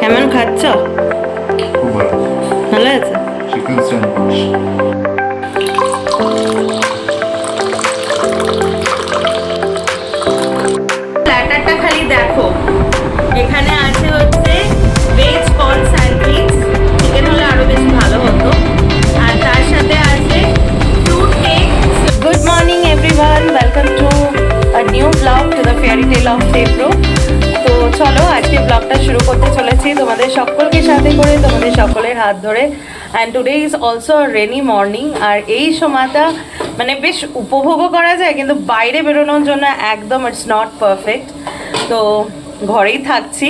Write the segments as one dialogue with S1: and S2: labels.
S1: কেমন খাচ্ছ?
S2: খুব ভালো।
S1: ভালো আছে?
S2: Chicken sandwich.
S1: প্ল্যাটারটা খালি দেখো, এখানে আছে হচ্ছে ভেজ কর্ন স্যান্ডউইচ, চিকেন হলে আরো বেশি ভালো হতো, আর তার সাথে আছে fruit cake. Good morning everyone, welcome to a new blog to the fairy tale of টেপ্রো। তো চলো আজকে ব্লগটা শুরু করতে চলেছি তোমাদের সকলকে সাথে করে, তোমাদের সকলের হাত ধরে। And today is also rainy morning, আর এই সময়টা মানে বেশ উপভোগও করা যায়, কিন্তু বাইরে বেরোনোর জন্য একদম ইটস নট পারফেক্ট। তো ঘরেই থাকছি,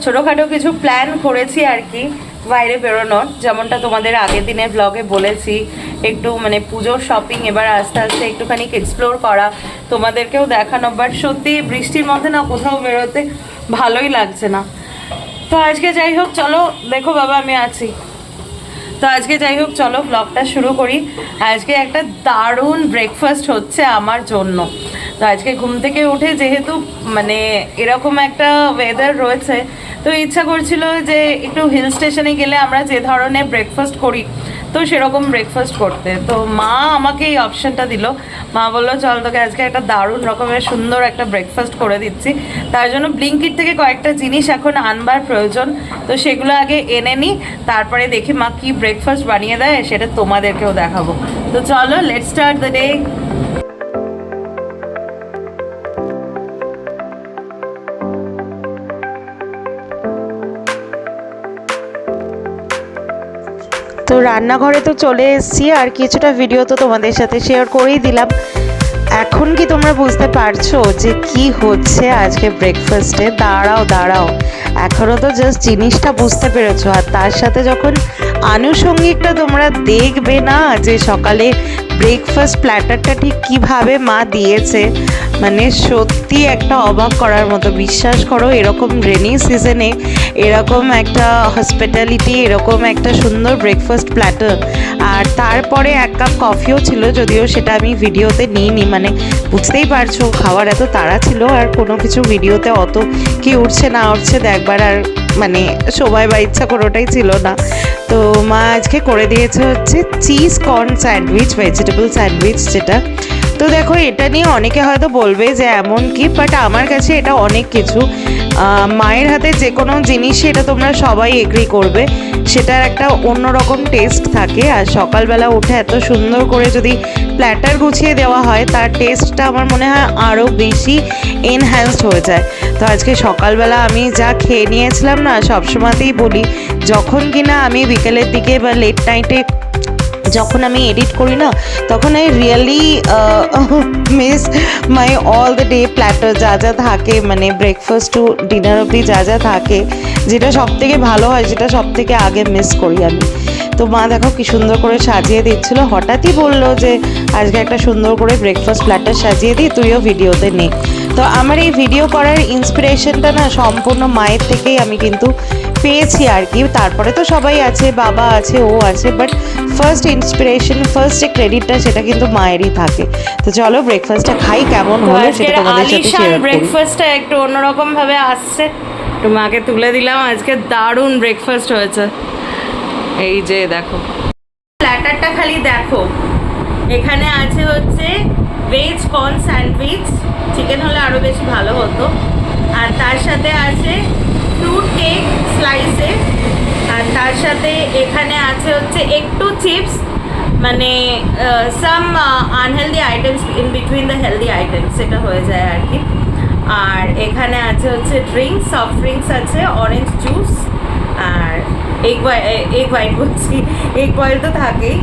S1: ছোটোখাটো কিছু প্ল্যান করেছি আর কি বাইরে বেরোনোর, যেমনটা তোমাদের আগের দিনের ব্লগে বলেছি, একটু মানে পুজোর শপিং এবার আস্তে আস্তে একটুখানি এক্সপ্লোর করা, তোমাদেরকেও দেখানো। বাট সত্যি বৃষ্টির মধ্যে না কোথাও বেরোতে ভালোই লাগছে না। তো আজকে যাই হোক চলো, দেখো বাবা আমি আছি। তো আজকে যাই হোক চলো ব্লগটা শুরু করি। আজকে একটা দারুণ ব্রেকফাস্ট হচ্ছে আমার জন্য। তো আজকে ঘুম থেকে উঠে যেহেতু মানে এরকম একটা ওয়েদার রয়েছে, তো ইচ্ছা করছিল যে একটু হিল স্টেশনে গেলে আমরা যে ধরনের ব্রেকফাস্ট করি তো সেরকম ব্রেকফাস্ট করতে। তো মা আমাকে এই অপশানটা দিল, মা বললো চল তোকে আজকে একটা দারুণ রকমের সুন্দর একটা ব্রেকফাস্ট করে দিচ্ছি। তার জন্য ব্লিঙ্কিট থেকে কয়েকটা জিনিস এখন আনবার প্রয়োজন, তো সেগুলো আগে এনে নিই, তারপরে দেখি মা কি ব্রেকফাস্ট বানিয়ে দেয় সেটা তোমাদেরকেও দেখাবো। তো চলো লেটস স্টার্ট দ্য ডে। তো রান্নাঘরে তো চলে এসেছি, আর কিছুটা ভিডিও তো তোমাদের সাথে শেয়ার করেই দিলাম। এখন কি তোমরা বুঝতে পারছো যে কি হচ্ছে আজকে ব্রেকফাস্টে? দাঁড়াও দাঁড়াও, এখনও তো জাস্ট জিনিসটা বুঝতে পেরেছো, আর তার সাথে যখন আনুষঙ্গিকটা তোমরা দেখবে না যে সকালে ব্রেকফাস্ট প্ল্যাটারটা ঠিক কিভাবে মা দিয়েছে, মানে সত্যি একটা অবাক করার মতো। বিশ্বাস করো এরকম রেনি সিজনে এরকম একটা হসপিটালিটি, এরকম একটা সুন্দর ব্রেকফাস্ট প্ল্যাটার, আর তারপরে এক কাপ কফিও ছিল, যদিও সেটা আমি ভিডিওতে নিইনি, মানে বুঝতেই পারছো খাওয়ার এত তাড়া ছিল, আর কোনো কিছু ভিডিওতে অত কি উঠছে না উঠছে দেখবার আর মানে সময় বা ইচ্ছা কোনোটাই ছিল না। তো মা আজকে করে দিয়েছে হচ্ছে cheese corn sandwich, vegetable sandwich যেটা। তো দেখো এটা নিয়ে অনেকে হয়তো বলবে যে এমন কি, বাট আমার কাছে এটা অনেক কিছু। মায়ের হাতে যে কোনো জিনিসই, এটা তোমরা সবাই এগ্রি করবে, সেটার একটা অন্যরকম টেস্ট থাকে। আর সকালবেলা উঠে এত সুন্দর করে যদি প্ল্যাটার গুছিয়ে দেওয়া হয়, তার টেস্টটা আমার মনে হয় আরও বেশি এনহ্যান্সড হয়ে যায়। তো আজকে সকালবেলা আমি যা খেয়ে নিয়েছিলাম না, সবসময়তেই বলি যখন কিনা আমি বিকেলের দিকে বা লেট নাইটে যখন আমি এডিট করি না, তখন I really miss my all the day platter, যা যা থাকে মানে ব্রেকফাস্ট টু ডিনার অবধি যা যা থাকে, যেটা সব থেকে ভালো হয়, যেটা সব থেকে আগে মিস করি আমি। তো মা দেখো কি সুন্দর করে সাজিয়ে দিচ্ছিল, হঠাৎই বললো যে আজকে একটা সুন্দর করে ব্রেকফাস্ট প্ল্যাটার সাজিয়ে দিই, তুইও ভিডিওতে নে। তো আমার এই ভিডিও করার ইন্সপিরেশনটা না সম্পূর্ণ মায়ের থেকেই আমি কিন্তু পেয়েছি আর কি। তারপরে তো সবাই আছে, বাবা আছে, ও আছে, বাট ফার্স্ট ইন্সপিরেশন, ফার্স্ট যে ক্রেডিটটা সেটা কিন্তু মায়েরই থাকে। তো চলো ব্রেকফাস্টটা খাই, কেমন হলো সেটা তোমাদের সাথে শেয়ার করি। ব্রেকফাস্টটা একটু অন্যরকম ভাবে আসছে, একটু মাকে তুলে দিলাম। আজকে দারুণ ব্রেকফাস্ট হয়েছে। এই যে দেখো প্ল্যাটারটা খালি দেখো, এখানে আছে হচ্ছে ভেজ কর্ন স্যান্ডউইচ, চিকেন হলে আরও বেশি ভালো হতো, আর তার সাথে আছে ফ্রুট কেক স্লাইসে, আর তার সাথে এখানে আছে হচ্ছে একটু চিপস, মানে some unhealthy items in between the healthy items, সেটা হয়ে যায় আর কি। আর এখানে আছে হচ্ছে ড্রিঙ্কস, সফট ড্রিঙ্কস আছে, অরেঞ্জ জুস, আর এগ হোয়াইট বলছি, এগ বয়েল তো থাকেই,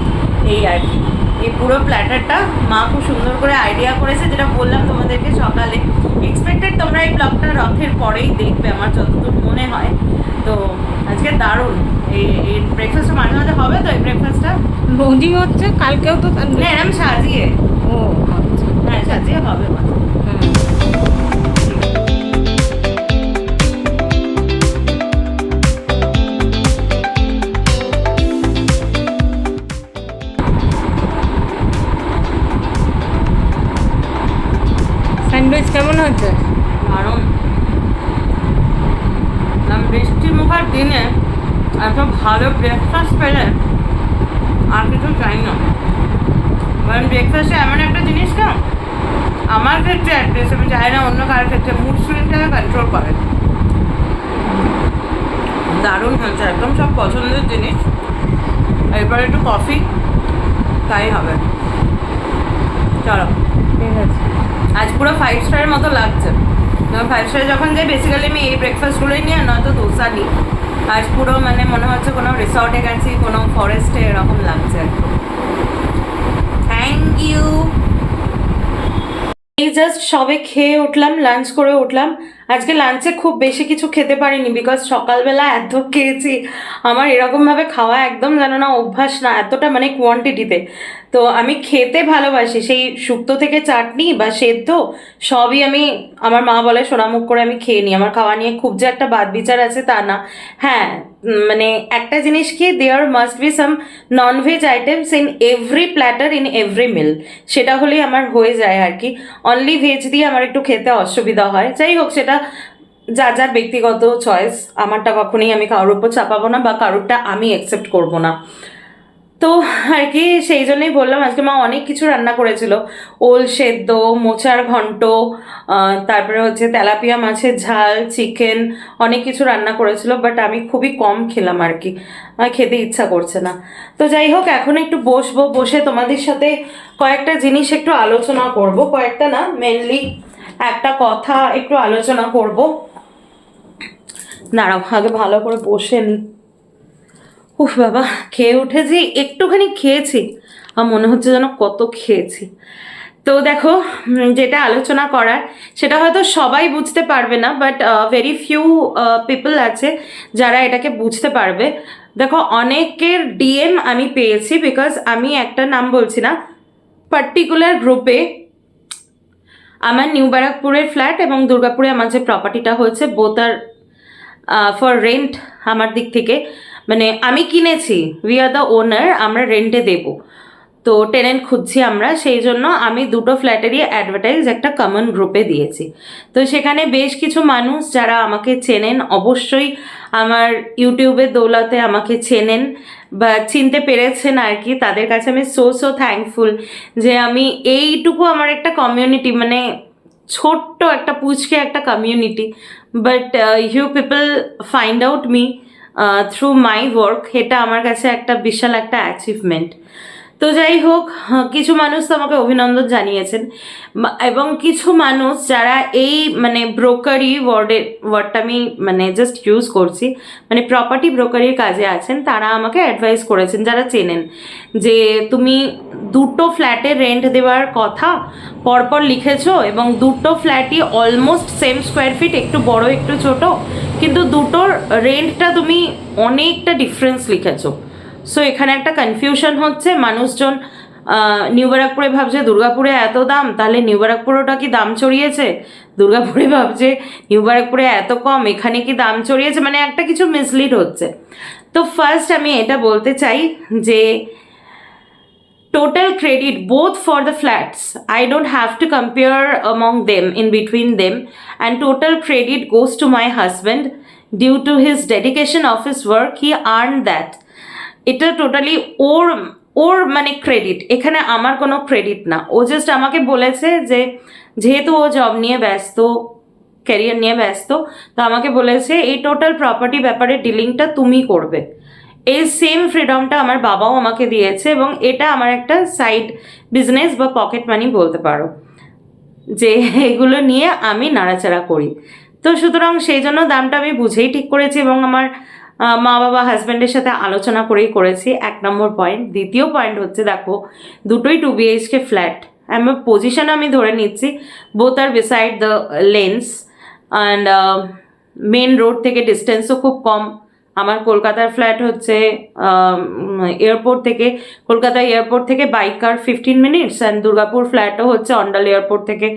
S1: এই আর কি। এই পুরো প্ল্যাটারটা মা খুব সুন্দর করে আইডিয়া করেছে, যেটা বললাম তোমাদেরকে সকালে। এক্সপেক্টেড তোমরা এই ব্লগটা রথের পরেই দেখবে আমার যতদূর মনে হয়। তো আজকে দারুণ এই ব্রেকফাস্টটা মাঝে মাঝে হবে তো, এই ব্রেকফাস্টটা
S3: রোজই হচ্ছে, কালকেও তো
S1: না এরকম সাজিয়ে,
S3: ও আচ্ছা,
S1: হ্যাঁ সাজিয়ে হবে মাঝে।
S3: স্যান্ডউইচ কেমন হচ্ছে?
S1: দারুণ, বৃষ্টির মুখে
S3: এখনকার দিনে এত ভালো ব্রেকফাস্ট পেলে আর কিছু চাই না। কারণ ব্রেকফাস্টে এমন একটা জিনিস না, আমার ক্ষেত্রে অ্যাটলিস্ট, আমি চাই না অন্য কারোর ক্ষেত্রে, মুড সুইংটাকে কন্ট্রোল করে। দারুণ হয়েছে, একদম সব পছন্দের জিনিস। এরপরে একটু কফি, তাই হবে। চলো,
S1: ঠিক আছে।
S3: আজ পুরো 5 স্টারের মতো লাগছে। 5 স্টারে যখন যাই বেসিক্যালি আমি এই ব্রেকফাস্টগুলোই নিই, আর নয়তো দোসা নিই। আজ পুরো মানে মনে হচ্ছে কোনো রিসর্টে গেছি, কোনো ফরেস্টে, এরকম লাগছে একদম। Thank you.
S1: এই জাস্ট সবে খেয়ে উঠলাম, লাঞ্চ করে উঠলাম। আজকে লাঞ্চে খুব বেশি কিছু খেতে পারিনি, বিকজ সকালবেলা এত খেয়েছি। আমার এরকমভাবে খাওয়া একদম জানো না অভ্যাস না, এতটা মানে কোয়ান্টিটিতে। তো আমি খেতে ভালোবাসি, সেই শুক্তো থেকে চাটনি বা সেদ্ধ সবই আমি, আমার মা বলে সোনামুখ করে আমি খেয়ে নিই। আমার খাওয়া নিয়ে খুব যে একটা বাদ বিচার আছে তা না। হ্যাঁ, মানে একটা জিনিস কি, there must be some non veg items in every platter in every meal, সেটা হলেই আমার হয়ে যায় আর কি। অনলি ভেজ দিয়ে আমার একটু খেতে অসুবিধা হয়। যাই হোক, সেটা যার যার ব্যক্তিগত চয়েস, আমারটা কখনোই আমি কারোর উপর চাপাবো না বা কারোরটা আমি অ্যাকসেপ্ট করবো না। তো আর কি, সেই জন্যই বললাম আজকে মা অনেক কিছু রান্না করেছিল। ওল সেদ্ধ, মোচার ঘন্ট, তারপরে হচ্ছে তেলাপিয়া মাছের ঝাল, চিকেন, অনেক কিছু রান্না করেছিল। বাট আমি খুবই কম খেলাম আর কি, আমার খেতে ইচ্ছা করছে না। তো যাই হোক, এখন একটু বসবো, বসে তোমাদের সাথে কয়েকটা জিনিস একটু আলোচনা করব। কয়েকটা না, মেনলি একটা কথা একটু আলোচনা করব। দাঁড়াও, আগে ভালো করে বসে নি। উফ বাবা, খেয়ে উঠেছি, একটুখানি খেয়েছি আর মনে হচ্ছে যেন কত খেয়েছি। তো দেখো, যেটা আলোচনা করার সেটা হয়তো সবাই বুঝতে পারবে না, বাট ভেরি ফিউ পিপল আছে যারা এটাকে বুঝতে পারবে। দেখো, অনেকের ডিএম আমি পেয়েছি, বিকজ আমি একটা নাম বলছি না, পার্টিকুলার গ্রুপে আমার নিউ ব্যারাকপুরের ফ্ল্যাট এবং দুর্গাপুরে আমার যে প্রপার্টিটা হয়েছে, বোথ আর ফর রেন্ট। আমার দিক থেকে মানে আমি কিনেছি, উই আর দ্য ওনার, আমরা রেন্টে দেব। তো টেনেন্ট খুঁজছি আমরা, সেই জন্য আমি দুটো ফ্ল্যাটেরই অ্যাডভার্টাইজ একটা কমন গ্রুপে দিয়েছি। তো সেখানে বেশ কিছু মানুষ যারা আমাকে চেনেন, অবশ্যই আমার ইউটিউবের দৌলতে আমাকে চেনেন বা চিনতে পেরেছেন আর কি, তাদের কাছে আমি সো থ্যাঙ্কফুল যে আমি এইটুকু আমার একটা কমিউনিটি, মানে ছোট্ট একটা পুচকে একটা community, but you people find out me through my work, এটা আমার কাছে একটা বিশাল একটা অ্যাচিভমেন্ট। তো যাই হোক, কিছু মানুষ তো আমাকে অভিনন্দন জানিয়েছেন, এবং কিছু মানুষ যারা এই মানে ব্রোকারি ওয়ার্ডটা আমি মানে জাস্ট ইউজ করছি, মানে প্রপার্টি ব্রোকারির কাজে আছেন, তারা আমাকে অ্যাডভাইস করেছেন, যারা চেনেন, যে তুমি দুটো ফ্ল্যাটে রেন্ট দেওয়ার কথা পরপর লিখেছো, এবং দুটো ফ্ল্যাটই অলমোস্ট সেম স্কোয়ার ফিট, একটু বড় একটু ছোট, কিন্তু দুটোর রেন্টটা তুমি অনেকটা ডিফারেন্স লিখেছো। সো এখানে একটা কনফিউশন হচ্ছে, মানুষজন নিউ ব্যারাকপুরে ভাবছে দুর্গাপুরে এত দাম, তাহলে নিউ ব্যারাকপুরটা কি দাম চড়িয়েছে, দুর্গাপুরে ভাবছে নিউ ব্যারাকপুরে এত কম, এখানে কি দাম চড়িয়েছে, মানে একটা কিছু মিসলিড হচ্ছে। তো ফার্স্ট আমি এটা বলতে চাই যে total credit both for the flats, I don't have to compare among them, in between them, and total credit goes to my husband due to his dedication of his work, he earned that. এটা totally ওর ওর মানে credit, এখানে আমার কোনো credit না। ও just আমাকে বলেছে যে যেহেতু ও জব নিয়ে ব্যস্ত, ক্যারিয়ার নিয়ে ব্যস্ত, তো আমাকে বলেছে এই টোটাল প্রপার্টি ব্যাপারে ডিলিংটা তুমি করবে। এই সেম ফ্রিডমটা আমার বাবাও আমাকে দিয়েছে, এবং এটা আমার একটা সাইড বিজনেস বা পকেট মানি বলতে পারো, যে এগুলো নিয়ে আমি নাড়াচাড়া করি। তো সুতরাং সেই জন্য দামটা আমি বুঝেই ঠিক করেছি, এবং আমার মা বাবা হাজব্যান্ডের সাথে আলোচনা করেই করেছি, 1 নম্বর পয়েন্ট। দ্বিতীয় পয়েন্ট হচ্ছে, দেখো দুটোই 2 BHK ফ্ল্যাট, আমার পজিশন আমি ধরে নিচ্ছি, both are beside the lens, and main road থেকে ডিস্টেন্সও খুব কম। আমার কলকাতার ফ্ল্যাট হচ্ছে এয়ারপোর্ট থেকে, কলকাতা এয়ারপোর্ট থেকে bike car 15 minutes, and Durgapur ফ্ল্যাটও হচ্ছে অন্ডাল এয়ারপোর্ট থেকে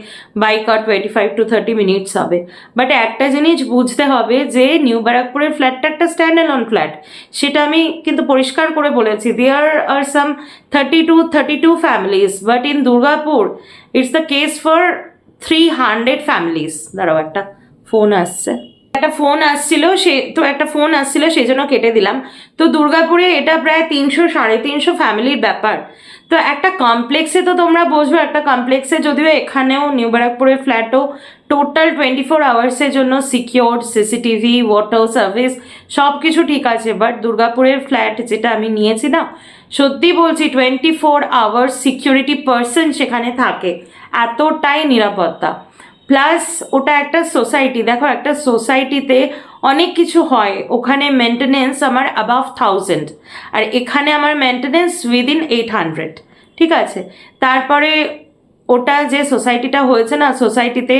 S1: বাইক কার 25 to 30 মিনিটস হবে। বাট একটা জিনিস বুঝতে হবে যে নিউ ব্যারাকপুরের ফ্ল্যাটটা একটা স্ট্যান্ড অ্যালোন ফ্ল্যাট, সেটা আমি কিন্তু পরিষ্কার করে বলেছি, দেয়ার আর সাম 32 families, but in Durgapur it's the case for 300 families. দাঁড়াও, একটা ফোন আসছে।
S3: একটা ফোন আসছিল সেই জন্য কেটে দিলাম। তো দুর্গাপুরে এটা প্রায় 300-350 ফ্যামিলির ব্যাপার। তো একটা কমপ্লেক্সে তো তোমরা বুঝবে, একটা কমপ্লেক্সে যদিও এখানেও নিউ ব্যারাকপুরের ফ্ল্যাটও টোটাল 24 আওয়ার্সের জন্য সিকিওর, সিসিটিভি, ওয়াটার সার্ভিস সব কিছু ঠিক আছে, বাট দুর্গাপুরের ফ্ল্যাট যেটা আমি নিয়েছি না, সত্যি বলছি 24 আওয়ার্স সিকিউরিটি পার্সন সেখানে থাকে, এতটাই নিরাপত্তা। প্লাস ওটা একটা সোসাইটি, দেখো একটা সোসাইটিতে অনেক কিছু হয়, ওখানে মেনটেনেন্স আমার অ্যাবাভ 1000 আর এখানে আমার মেনটেনেন্স উইদিন 800, ঠিক আছে। তারপরে ওটা যে সোসাইটিটা হয়েছে না, সোসাইটিতে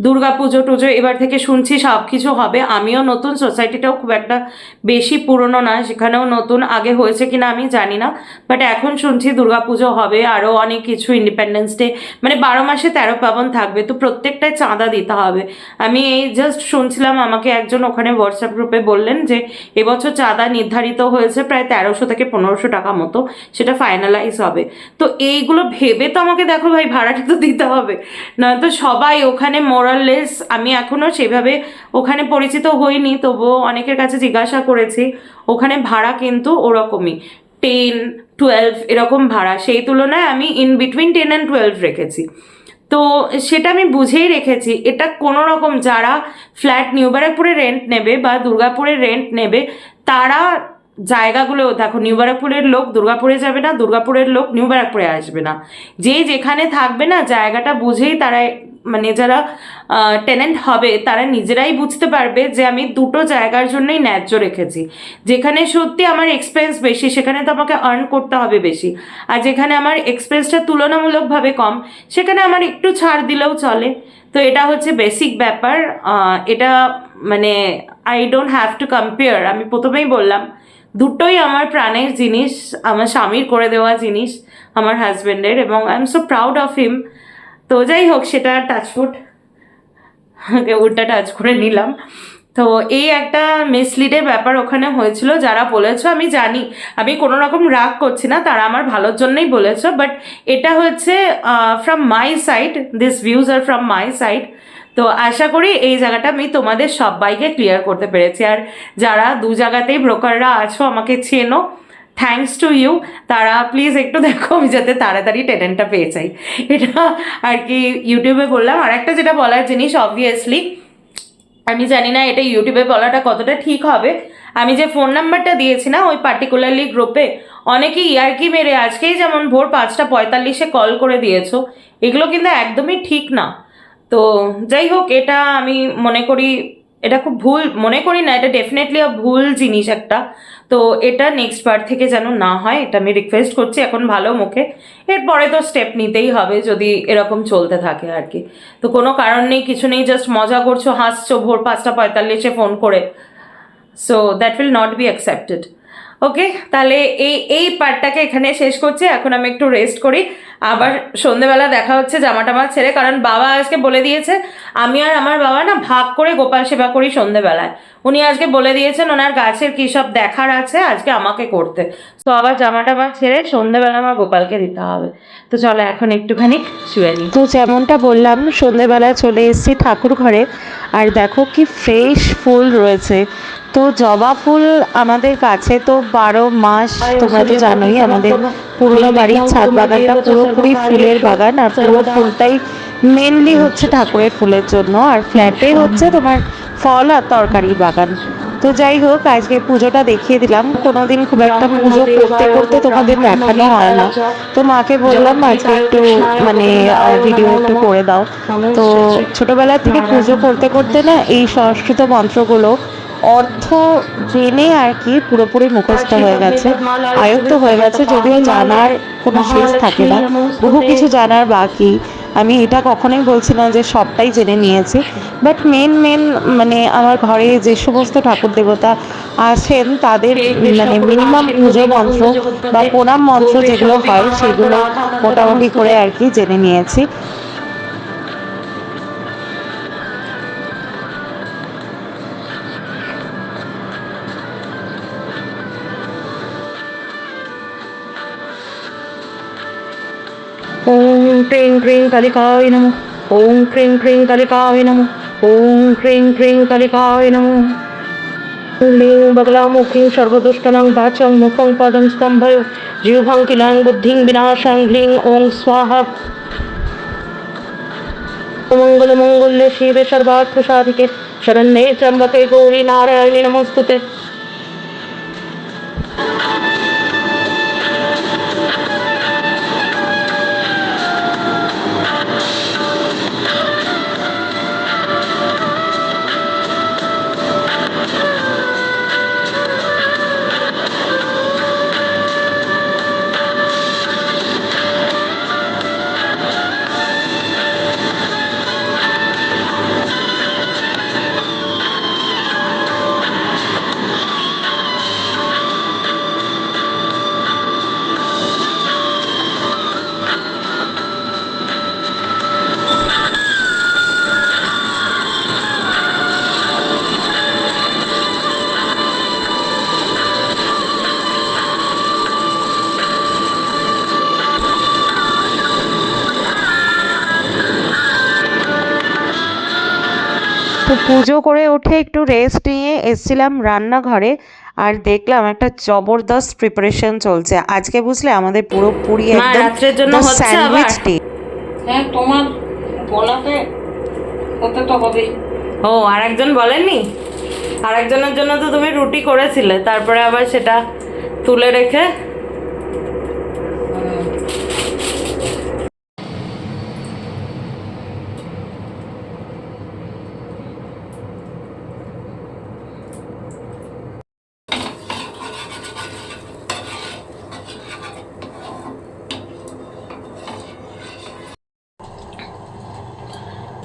S3: দুর্গা পুজো টুজো এবার থেকে শুনছি সব কিছু হবে। আমিও নতুন, সোসাইটিটাও খুব একটা বেশি পুরনো না, সেখানেও নতুন, আগে হয়েছে কিনা আমি জানি না, বাট এখন শুনছি দুর্গা পুজো হবে, আরও অনেক কিছু, ইন্ডিপেন্ডেন্স ডে, মানে 12 মাসে 13 পার্বণ থাকবে, তো প্রত্যেকটায় চাঁদা দিতে হবে। আমি এই জাস্ট শুনছিলাম, আমাকে একজন ওখানে হোয়াটসঅ্যাপ গ্রুপে বললেন যে এবছর চাঁদা নির্ধারিত হয়েছে প্রায় 1300 থেকে 1500 টাকা মতো, সেটা ফাইনালাইজ হবে। তো এইগুলো ভেবে তো আমাকে দেখো ভাই ভাড়াটা তো দিতে হবে, নয়তো সবাই ওখানে মোরাললেস, আমি এখনও সেভাবে ওখানে পরিচিত হইনি, তবুও অনেকের কাছে জিজ্ঞাসা করেছি, ওখানে ভাড়া কিন্তু ওরকমই 10-12 এরকম ভাড়া, সেই তুলনায় আমি ইন বিটুইন 10 and 12 রেখেছি। তো সেটা আমি বুঝেই রেখেছি, এটা কোনো রকম যারা ফ্ল্যাট নিউ ব্যারাকপুরে রেন্ট নেবে বা দুর্গাপুরে রেন্ট নেবে, তারা জায়গাগুলো দেখো, নিউ ব্যারাকপুরের লোক দুর্গাপুরে যাবে না, দুর্গাপুরের লোক নিউ ব্যারাকপুরে আসবে না, যে যেখানে থাকবে না জায়গাটা বুঝেই তারা, মানে যারা টেনেন্ট হবে তারা নিজেরাই বুঝতে পারবে যে আমি দুটো জায়গার জন্যই ন্যায্য রেখেছি। যেখানে সত্যি আমার এক্সপেন্স বেশি সেখানে তো আমাকে আর্ন করতে হবে বেশি, আর যেখানে আমার এক্সপেন্সটা তুলনামূলকভাবে কম সেখানে আমার একটু ছাড় দিলেও চলে। তো এটা হচ্ছে বেসিক ব্যাপার। এটা মানে I don't have to compare, আমি প্রথমেই বললাম দুটোই আমার প্রাণের জিনিস, আমার স্বামীর করে দেওয়া জিনিস, আমার হাজব্যান্ডের, এবং I am so proud of him. তো যাই হোক, সেটা টাচফুট উল্টা টাচ করে নিলাম। তো এই একটা মিসলিডের ব্যাপার ওখানে হয়েছিল, যারা বলেছো আমি জানি, আমি কোনো রকম রাগ করছি না, তারা আমার ভালোর জন্যই বলেছো, বাট এটা হচ্ছে from my side, this views are from my side. তো আশা করি এই জায়গাটা আমি তোমাদের সবাইকে ক্লিয়ার করতে পেরেছি। আর যারা দু জায়গাতেই ব্রোকাররা আছো, আমাকে চেনো, থ্যাঙ্কস টু ইউ। তারা প্লিজ একটু দেখো আমি যাতে তাড়াতাড়ি টেনেন্টটা পেয়ে যাই, এটা আর কি ইউটিউবে বললাম। আর একটা যেটা বলার জিনিস, অবভিয়াসলি আমি জানি না এটা ইউটিউবে বলাটা কতটা ঠিক হবে, আমি যে ফোন নাম্বারটা দিয়েছি না ওই পার্টিকুলারলি গ্রুপে, অনেকেই ইয়ার্কি মেরে আজকেই যেমন ভোর 5:45 কল করে দিয়েছো, এগুলো কিন্তু একদমই ঠিক না। তো যাই হোক, এটা আমি মনে করি এটা খুব ভুল, মনে করি না, এটা ডেফিনেটলি ভুল জিনিস একটা। তো এটা নেক্সট বার থেকে যেন না হয়, এটা আমি রিকোয়েস্ট করছি এখন ভালো মুখে। এরপরে তো স্টেপ নিতেই হবে যদি এরকম চলতে থাকে আর কি। তো কোনো কারণ নেই, কিছু নেই, জাস্ট মজা করছো, হাসছো ভোর 5:45 ফোন করে, so that will not be accepted. Okay, তাহলে এই পার্টটাকে এখানে শেষ করছি, এখন আমি একটু রেস্ট করি, আবার সন্ধেবেলা দেখা হচ্ছে জামা টামা ছেড়ে, কারণ বাবা আজকে বলে দিয়েছে আমি আর আমার বাবা না ভাগ করে গোপাল সেবা করি সন্ধেবেলায়। উনি আজকে বলে দিয়েছেন ওনার গাছের কী সব দেখার আছে আজকে আমাকে করতে, তো আবার জামা টামা ছেড়ে সন্ধেবেলা আমার গোপালকে দিতে হবে। তো চলো এখন একটুখানি শুয়ে নিই।
S1: তো যেমনটা বললাম, সন্ধেবেলা চলে এসেছি ঠাকুর ঘরে, আর দেখো কি ফ্রেশ ফুল রয়েছে। তো জবা ফুল আমাদের কাছে তো 12 মাস, তোমরা তো জানোই আমাদের পুরোনো বাড়ির ছাদ বাগানটা পুরোপুরি ফুলের বাগান, আর পুরো ফুলটাই মেনলি হচ্ছে ঠাকুরের ফুলের জন্য, আর ফ্ল্যাটে হচ্ছে তোমার ফল আর তরকারির বাগান। তো যাই হোক, আজকে পুজোটা দেখিয়ে দিলাম, কোনোদিন খুব একটা পুজো করতে করতে তোমাদের দেখানো হয় না, তো মাকে বললাম আজকে একটু মানে ভিডিও একটু করে দাও। তো ছোটবেলা থেকে পুজো করতে করতে না এই সংস্কৃত মন্ত্রগুলো অর্থ জেনে আর কি পুরোপুরি মুখস্থ হয়ে গেছে, আয়ত্ত হয়ে গেছে, যদিও জানার কোনো শেষ থাকে না, বহু কিছু জানার বাকি। আমি এটা কখনোই বলছি না যে সবটাই জেনে নিয়েছি, বাট মেন মানে আমার ঘরে যে সমস্ত ঠাকুর দেবতা আছেন তাদের মানে মিনিমাম পুজো মন্ত্র বা প্রণাম মন্ত্র যেগুলো হয় সেগুলো মোটামুটি করে আর কি জেনে নিয়েছি।
S4: ওম ক্রিং ক্রিং কালিকায় নমঃ। ওম ক্রিং ক্রিং কালিকায় নমঃ।
S1: ওম ক্রিং ক্রিং কালিকায় নমঃ। লিং বগলামুখী সর্বদুষ্টনাং বাচং মুখং পদং স্তম্ভয় জিহ্বাং কিলাং বুদ্ধিং বিনাশাং হ্লিং ওং স্বাহা। মঙ্গল মঙ্গলে শিবে সর্বার্থ সাধিকে শরণ্যে ত্র্যম্বকে গৌরী নারায়ণী নমস্তুতে। তো পুজো করে উঠে একটু রেস্ট নিয়ে এসেছিলাম রান্নাঘরে, আর দেখলাম একটা জবরদস্ত প্রিপারেশন চলছে আজকে, বুঝলে আমাদের পুরোপুরি
S3: মা,
S1: একদম
S3: রাত্রের জন্য হচ্ছে
S1: স্যান্ডউইচ
S3: আবার?
S1: ডে।
S4: হ্যাঁ, তোমার বলাতে হতে তো হবেই।
S3: ও, আর একজন বলেননি? আর একজনের জন্য তো তুমি রুটি করেছিলে, তারপরে আবার সেটা তুলে রেখে।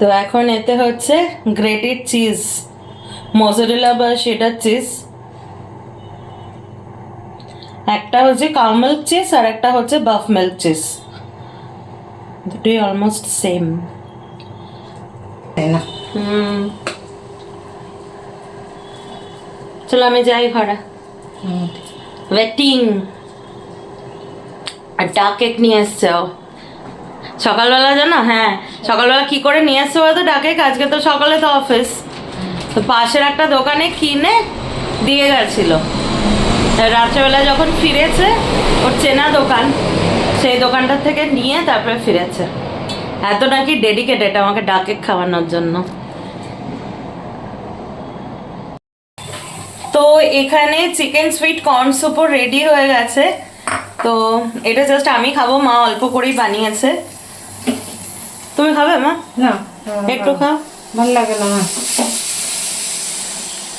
S3: তো এখন এতে হচ্ছে গ্রেটেড চিজ, মজারেলা বা সেটার চিজ, একটা হচ্ছে কাউ মিল্ক চিজ আর একটা হচ্ছে বাফ মিল্ক চিজ, দুটোই অলমোস্ট সেম।
S4: তাই না?
S3: চলো আমি যাই ঘরে, ওয়েটিং। আর ডাক কেক নিয়ে এসছে ও সকালবেলা, জানো? হ্যাঁ, সকালবেলা কি করে নিয়ে এসছে বলতো ডাক কেক? আজকে তো সকালে তো অফিস, তো পাশের একটা দোকানে কিনে দিয়ে গেছিল। রাত্রেবেলা যখন ফিরেছে, ওর চেনা দোকান, সেই দোকানটার থেকে নিয়ে তারপরে ফিরেছে। এত নাকি ডেডিকেটেড আমাকে ডাক কেক খাওয়ানোর জন্য। তো এখানে চিকেন সুইট কর্ন স্যুপও রেডি হয়ে গেছে। তো এটা জাস্ট আমি খাবো, মা অল্প করেই বানিয়েছে। তুমি খাবে মা?
S4: না,
S3: একটু খাও।
S4: ভালো লাগে না।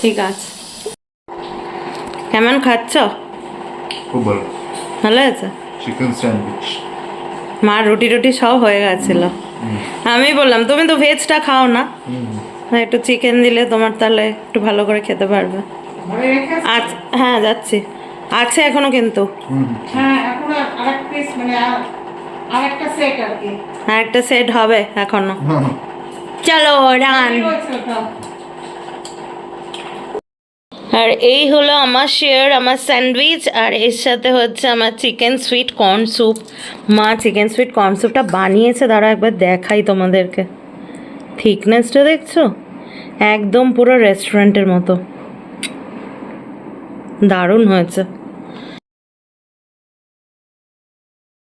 S3: ঠিক আছে। কেমন খাচ্ছ?
S2: খুব ভালো।
S3: ভালো আছে?
S2: Chicken sandwich.
S3: মা রুটি টুটি সব হয়ে গেছিল। আমি বললাম তুমি তো ভেজটা খাও না, একটু চিকেন দিলে তোমার তাহলে একটু ভালো করে খেতে পারবে। আচ্ছা, হ্যাঁ যাচ্ছি, আছে এখনো কিন্তু।
S4: হ্যাঁ, এখন আরেক পিস মানে আরেকটা সেট আর কি।
S3: আর একটা সেট হবে এখনো। চলো রান। আর এই হলো আমার শেয়ার, আমার স্যান্ডউইচ, আর এর সাথে হচ্ছে আমার চিকেন সুইট কর্ন স্যুপ। মা চিকেন সুইট কর্ন স্যুপটা বানিয়েছে, দাঁড়া একবার দেখাই তোমাদেরকে। থিকনেসটা দেখছো? একদম পুরো রেস্টুরেন্টের মতো, দারুণ হয়েছে।